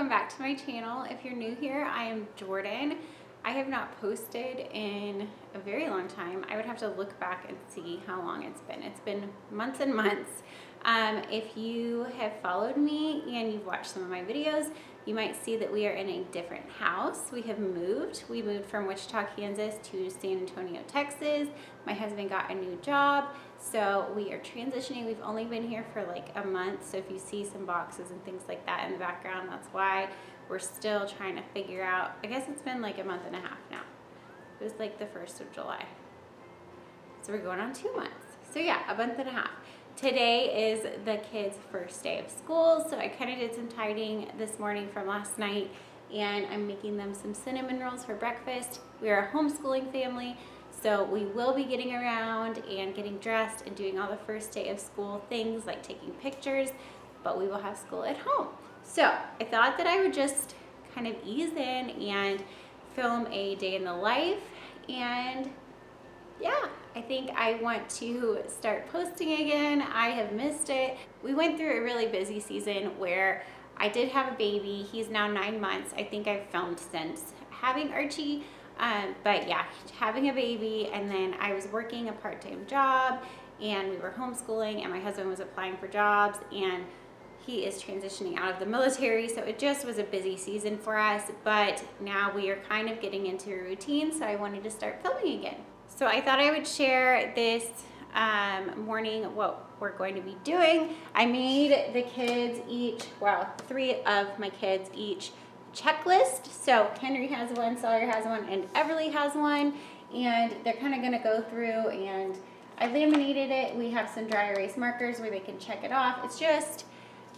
welcome back to my channel. If you're new here, I am Jordan. I have not posted in a very long time. I would have to look back and see how long it's been. It's been months and months. If you have followed me and you've watched some of my videos, you might see that we are in a different house. We have moved. We moved from Wichita, Kansas to San Antonio, Texas. My husband got a new job, so we are transitioning. We've only been here for like a month, so if you see some boxes and things like that in the background, that's why. We're still trying to figure out, I guess it's been like a month and a half now. It was like the 1st of July. So we're going on 2 months. So yeah, a month and a half. Today is the kids' first day of school, so I kind of did some tidying this morning from last night, and I'm making them some cinnamon rolls for breakfast. We are a homeschooling family, so we will be getting around and getting dressed and doing all the first day of school things like taking pictures, but we will have school at home. So I thought that I would just kind of ease in and film a day in the life, and yeah, I think I want to start posting again. I have missed it. We went through a really busy season where I did have a baby. He's now 9 months. I think I've filmed since having Archie, but yeah, having a baby, and then I was working a part-time job, and we were homeschooling, and my husband was applying for jobs, and he is transitioning out of the military, so it just was a busy season for us, but now we are kind of getting into a routine, so I wanted to start filming again. So I thought I would share this morning what we're going to be doing. I made the kids each, well, 3 of my kids each checklist. So Henry has one, Sawyer has one, and Everly has one, and they're kind of gonna go through, and I laminated it. We have some dry erase markers where they can check it off. It's just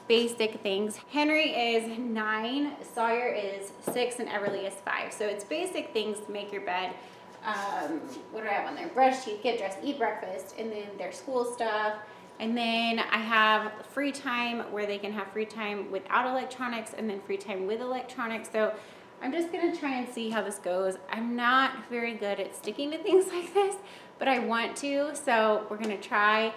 basic things. Henry is 9, Sawyer is 6, and Everly is 5. So it's basic things to make your bed. What do I have on there? Brush teeth, get dressed, eat breakfast, and then their school stuff. And then I have free time where they can have free time without electronics and then free time with electronics. So I'm just gonna try and see how this goes. I'm not very good at sticking to things like this, but I want to. So we're gonna try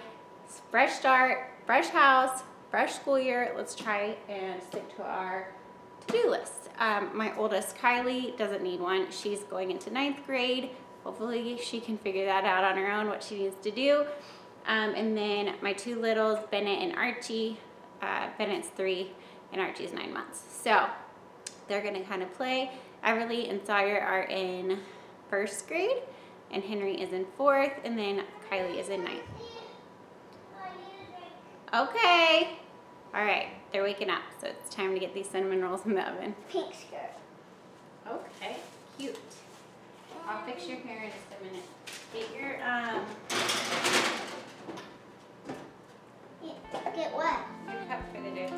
fresh start, fresh house, fresh school year. Let's try and stick to our to-do list. My oldest, Kylie, doesn't need one. She's going into 9th grade. Hopefully she can figure that out on her own, what she needs to do. And then my 2 littles, Bennett and Archie. Bennett's 3 and Archie's 9 months. So they're gonna kind of play. Everly and Sawyer are in 1st grade, and Henry is in 4th, and then Kylie is in 9th. Okay. All right, they're waking up, so it's time to get these cinnamon rolls in the oven. Pink skirt. Okay, cute. I'll fix your hair in just a minute. Get your, Get what? your cup for the day.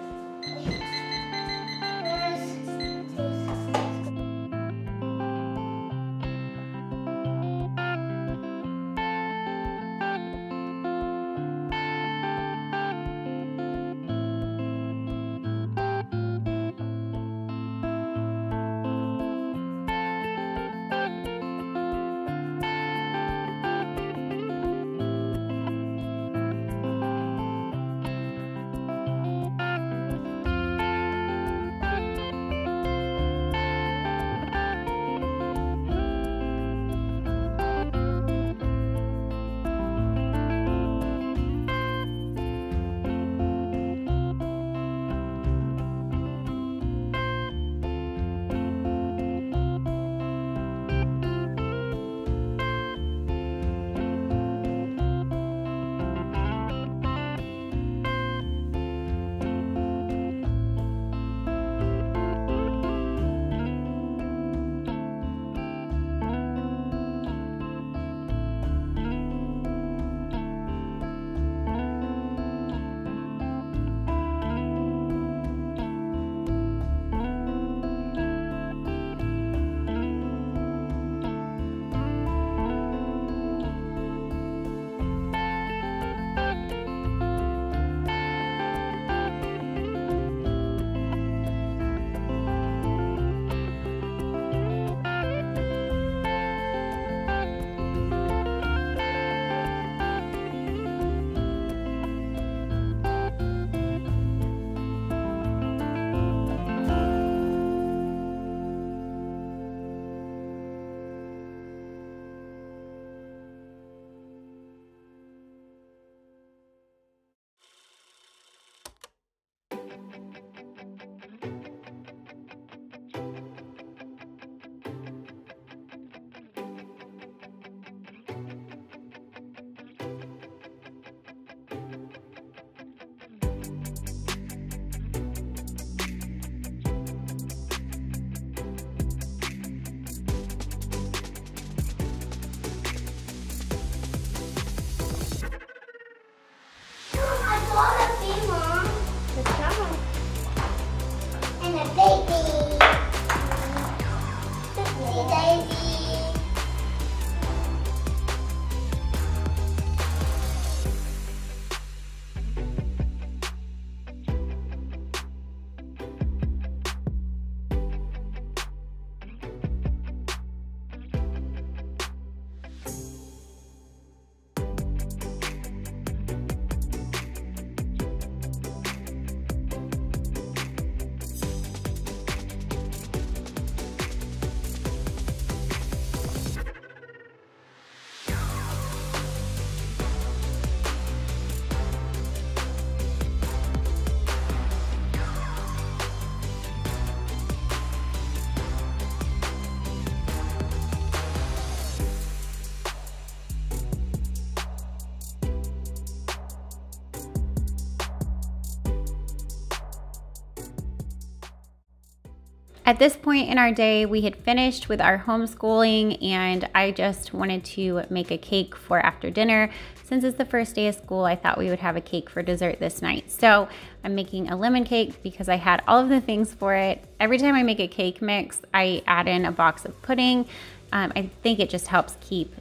At this point in our day, we had finished with our homeschooling, and I just wanted to make a cake for after dinner. Since it's the first day of school, I thought we would have a cake for dessert this night. So I'm making a lemon cake because I had all of the things for it. Every time I make a cake mix, I add in a box of pudding. I think it just helps keep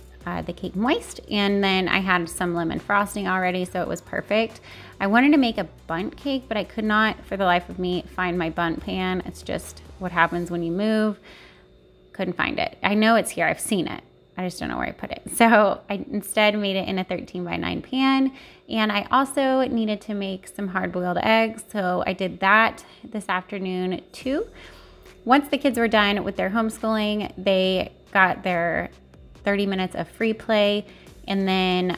the cake moist, and then I had some lemon frosting already, so it was perfect. I wanted to make a bundt cake, but I could not for the life of me find my bundt pan. It's just what happens when you move. Couldn't find it. I know it's here, I've seen it, I just don't know where I put it. So I instead made it in a 13x9 pan, and I also needed to make some hard-boiled eggs, so I did that this afternoon too. Once the kids were done with their homeschooling, they got their 30 minutes of free play, and then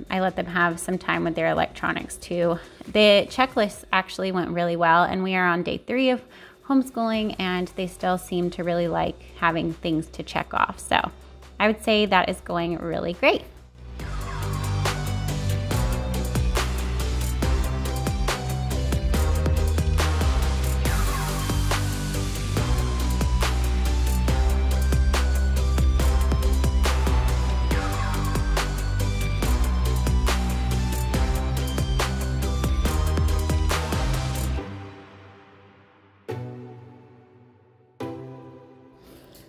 I let them have some time with their electronics too. The checklist actually went really well, and we are on day 3 of homeschooling, and they still seem to really like having things to check off. So I would say that is going really great.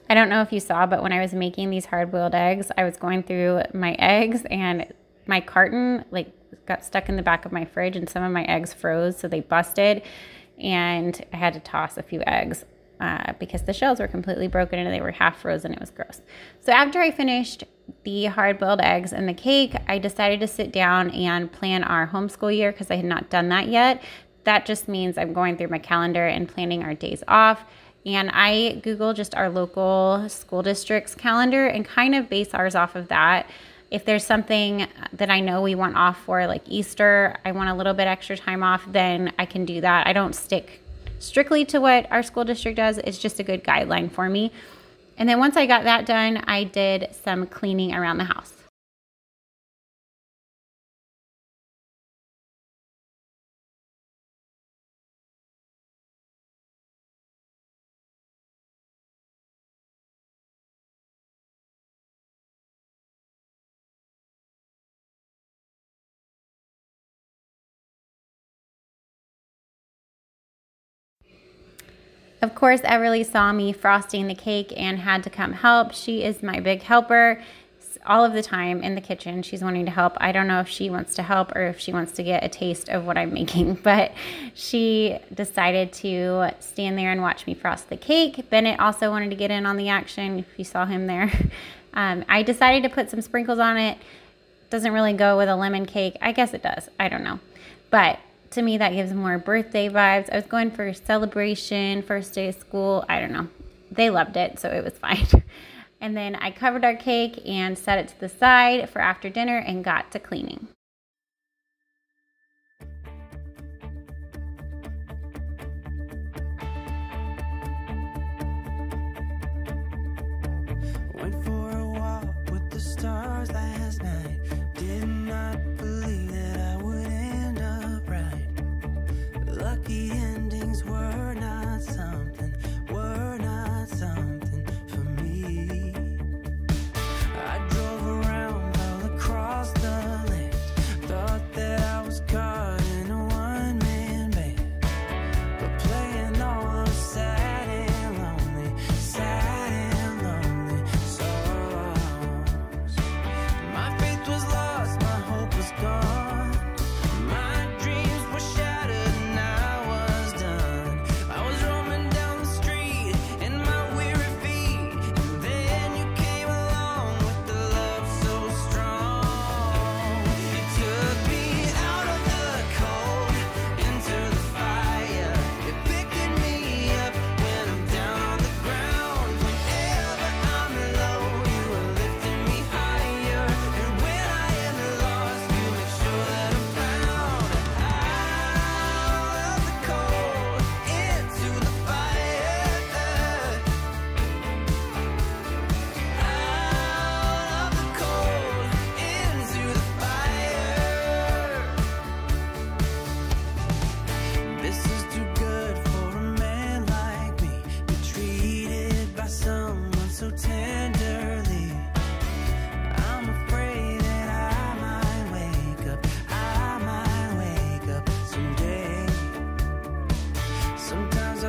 I don't know if you saw, but when I was making these hard-boiled eggs, I was going through my eggs, and my carton got stuck in the back of my fridge, and some of my eggs froze, so they busted, and I had to toss a few eggs because the shells were completely broken and they were half frozen. It was gross. So after I finished the hard-boiled eggs and the cake, I decided to sit down and plan our homeschool year because I had not done that yet. That just means I'm going through my calendar and planning our days off. And I Google just our local school district's calendar and kind of base ours off of that. If there's something that I know we want off for, like Easter, I want a little bit extra time off, then I can do that. I don't stick strictly to what our school district does. It's just a good guideline for me. And then once I got that done, I did some cleaning around the house. Of course, Everly saw me frosting the cake and had to come help. She is my big helper all of the time in the kitchen. She's wanting to help. I don't know if she wants to help or if she wants to get a taste of what I'm making, but she decided to stand there and watch me frost the cake. Bennett also wanted to get in on the action, if you saw him there. I decided to put some sprinkles on it. Doesn't really go with a lemon cake. I guess it does. I don't know. But to me, that gives more birthday vibes. I was going for a celebration, first day of school. I don't know. They loved it, so it was fine. And then I covered our cake and set it to the side for after dinner and got to cleaning. Went for a walk with the stars last night. Did not believe that I would end up right. Lucky endings were not something for me. I drove around all across the land. Thought that I was caught in a one-man band, but playing all those sad and lonely songs. My faith was lost, my hope was gone. My dreams were shattered and I was done. I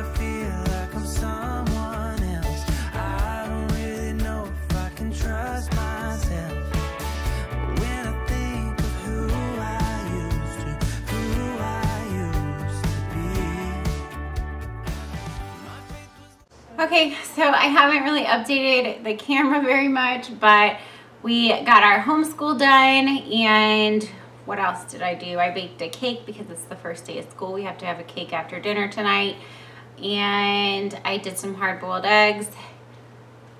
I feel like I'm someone else. I don't really know if I can trust myself. When I think of who I used to be. Okay, so I haven't really updated the camera very much, but we got our homeschool done, and what else did I do? I baked a cake because it's the first day of school. We have to have a cake after dinner tonight. And I did some hard-boiled eggs,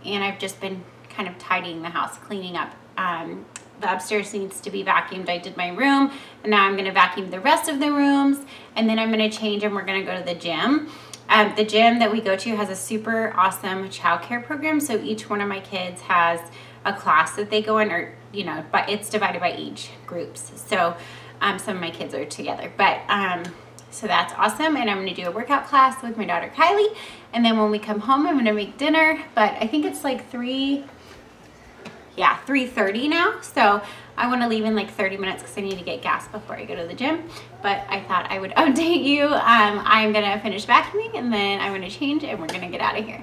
and I've just been kind of tidying the house, cleaning up. The upstairs needs to be vacuumed. I did my room, and now I'm gonna vacuum the rest of the rooms, and then I'm gonna change and we're gonna go to the gym. The gym that we go to has a super awesome childcare program, so each one of my kids has a class that they go in, or you know, but it's divided by age groups. So some of my kids are together, but so that's awesome. And I'm gonna do a workout class with my daughter Kylie, and then when we come home I'm gonna make dinner, but I think it's like 3:30 now, so I want to leave in like 30 minutes because I need to get gas before I go to the gym. But I thought I would update you. I'm gonna finish vacuuming, and then I'm gonna change and we're gonna get out of here.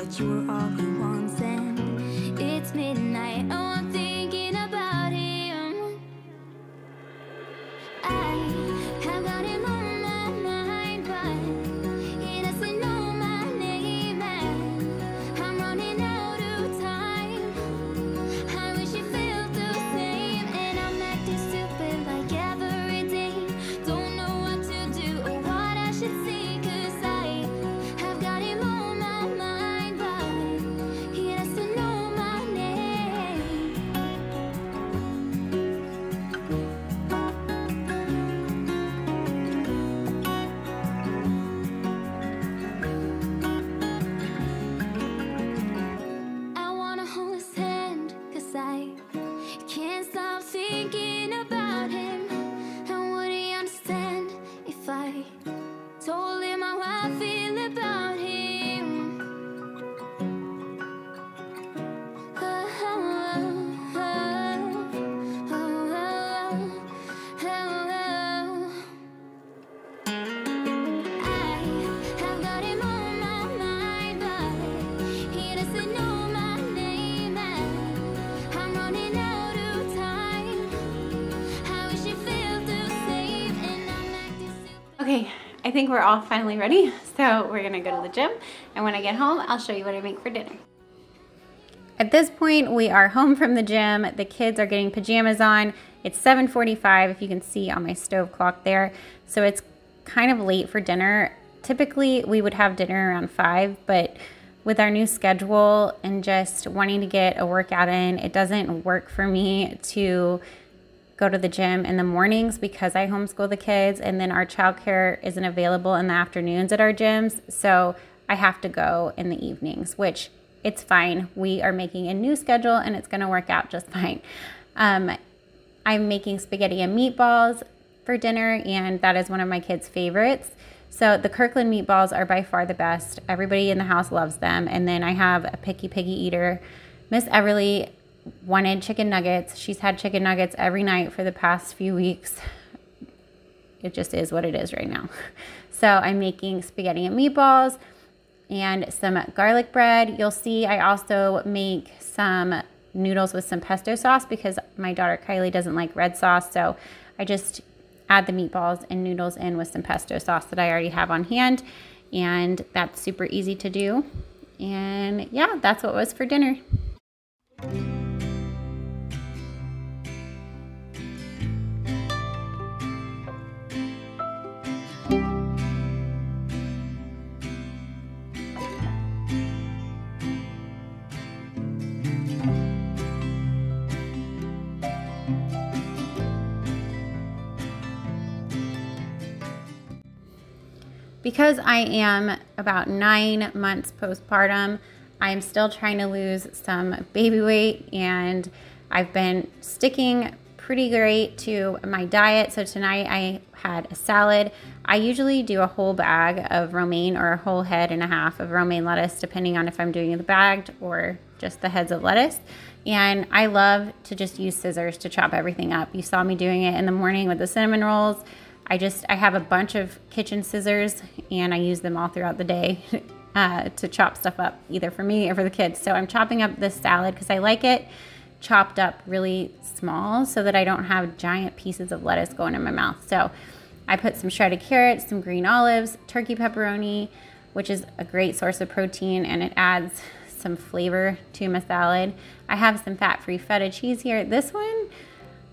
that you were all he wants, and it's midnight. Oh, I'm thinking about him. I have got him on my mind, but he doesn't know my name, and I'm running out of time. I wish you felt the same, and I'm acting stupid like every day. Don't know what to do or what I should say, 'cause I have got him on my mind, but he doesn't know my name. I think we're all finally ready. So we're gonna go to the gym, and when I get home, I'll show you what I make for dinner. At this point, we are home from the gym. The kids are getting pajamas on. It's 7:45, if you can see on my stove clock there. So it's kind of late for dinner. Typically, we would have dinner around 5, but with our new schedule and just wanting to get a workout in, it doesn't work for me to go to the gym in the mornings because I homeschool the kids, and then our childcare isn't available in the afternoons at our gyms. So I have to go in the evenings, which it's fine. We are making a new schedule and it's gonna work out just fine. I'm making spaghetti and meatballs for dinner, and that is one of my kids' favorites. So the Kirkland meatballs are by far the best. Everybody in the house loves them. And then I have a picky eater. Miss Everly wanted chicken nuggets. She's had chicken nuggets every night for the past few weeks. It just is what it is right now. So I'm making spaghetti and meatballs and some garlic bread. You'll see I also make some noodles with some pesto sauce because my daughter Kylie doesn't like red sauce. So I just add the meatballs and noodles in with some pesto sauce that I already have on hand. And that's super easy to do. And yeah, that's what was for dinner. Because I am about 9 months postpartum, I'm still trying to lose some baby weight, and I've been sticking pretty great to my diet. So tonight I had a salad. I usually do a whole bag of romaine or a whole head and a half of romaine lettuce, depending on if I'm doing the bagged or just the heads of lettuce. And I love to just use scissors to chop everything up. You saw me doing it in the morning with the cinnamon rolls. I have a bunch of kitchen scissors, and I use them all throughout the day to chop stuff up, either for me or for the kids. So I'm chopping up this salad because I like it chopped up really small so that I don't have giant pieces of lettuce going in my mouth. So I put some shredded carrots, some green olives, turkey pepperoni, which is a great source of protein, and it adds some flavor to my salad. I have some fat-free feta cheese here. This one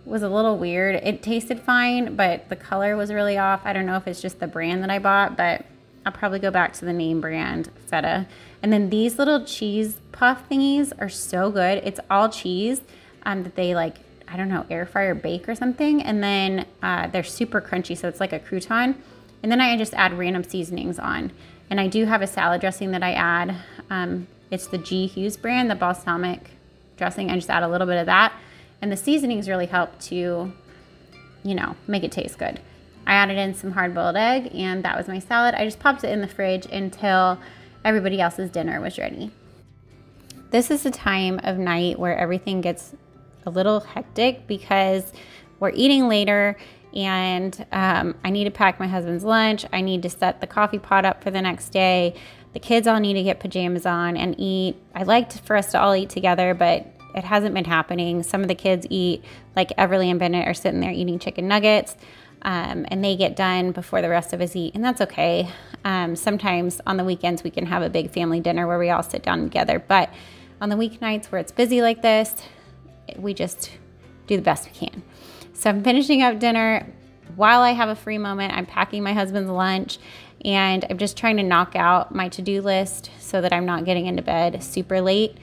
was a little weird. It tasted fine, but the color was really off. I don't know if it's just the brand that I bought, but I'll probably go back to the name brand feta. And then these little cheese puff thingies are so good. It's all cheese that they I don't know, air fry or bake or something. And then they're super crunchy, so it's like a crouton. And then I just add random seasonings on. And I do have a salad dressing that I add. It's the G. Hughes brand, the balsamic dressing. I just add a little bit of that. And the seasonings really help to, make it taste good. I added in some hard-boiled egg, and that was my salad. I just popped it in the fridge until everybody else's dinner was ready. This is the time of night where everything gets a little hectic because we're eating later, and I need to pack my husband's lunch. I need to set the coffee pot up for the next day. The kids all need to get pajamas on and eat. I like for us to all eat together, but it hasn't been happening. Some of the kids eat, like Everly and Bennett are sitting there eating chicken nuggets, and they get done before the rest of us eat, and that's okay. Sometimes on the weekends we can have a big family dinner where we all sit down together, but on the weeknights where it's busy like this, we just do the best we can. So I'm finishing up dinner. While I have a free moment, I'm packing my husband's lunch, and I'm just trying to knock out my to-do list so that I'm not getting into bed super late.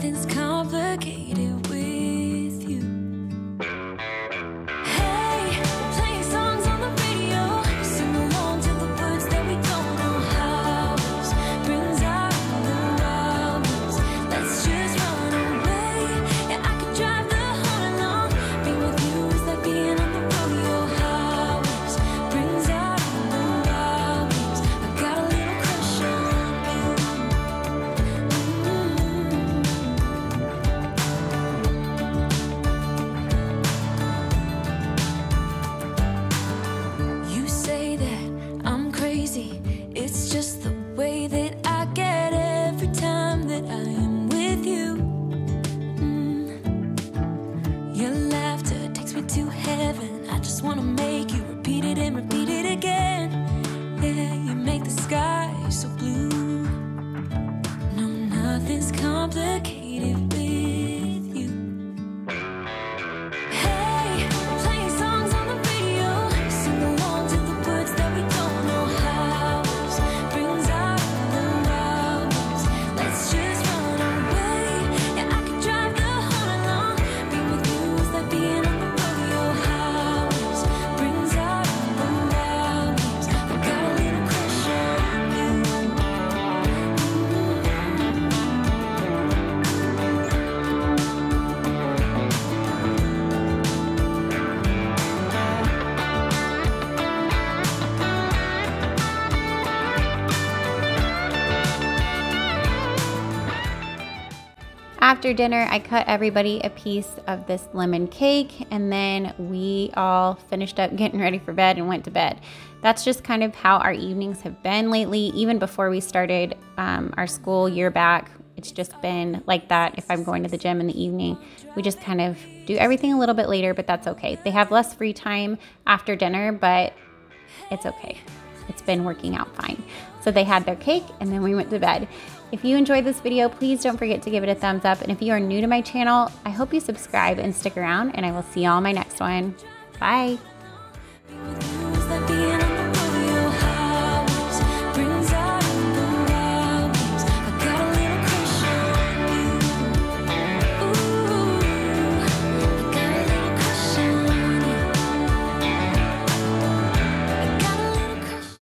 nothing's complicated with you. Hey, playing songs on the radio, sing along to the words that we don't know how. Brings out the wild ones. Let's just run away. Yeah, I could drive the whole along. Being with you is like being on the rodeo highways. Brings out the wild ones. I got a little crush on you. You say that I'm crazy. It's just the way that I get every time that I am with you. Your laughter takes me to heaven. I just wanna make you repeat it and repeat it again. Yeah, you make the sky so blue. No, nothing's complicated with you. Hey, playing songs on the radio, sing along to the words that we don't know how. Brings out the wild ones. Let's just run away. Yeah, I could drive the whole along. Being with you is like being on the rodeo highways. Brings out the wild ones. I got a little crush on you. After dinner, I cut everybody a piece of this lemon cake, and then we all finished up getting ready for bed and went to bed. That's just kind of how our evenings have been lately. Even before we started our school year back, it's just been like that. If I'm going to the gym in the evening, we just kind of do everything a little bit later, but that's okay. They have less free time after dinner, but it's okay. It's been working out fine. So they had their cake, and then we went to bed. If you enjoyed this video, please don't forget to give it a thumbs up. And if you are new to my channel, I hope you subscribe and stick around, and I will see you all in my next one. Bye.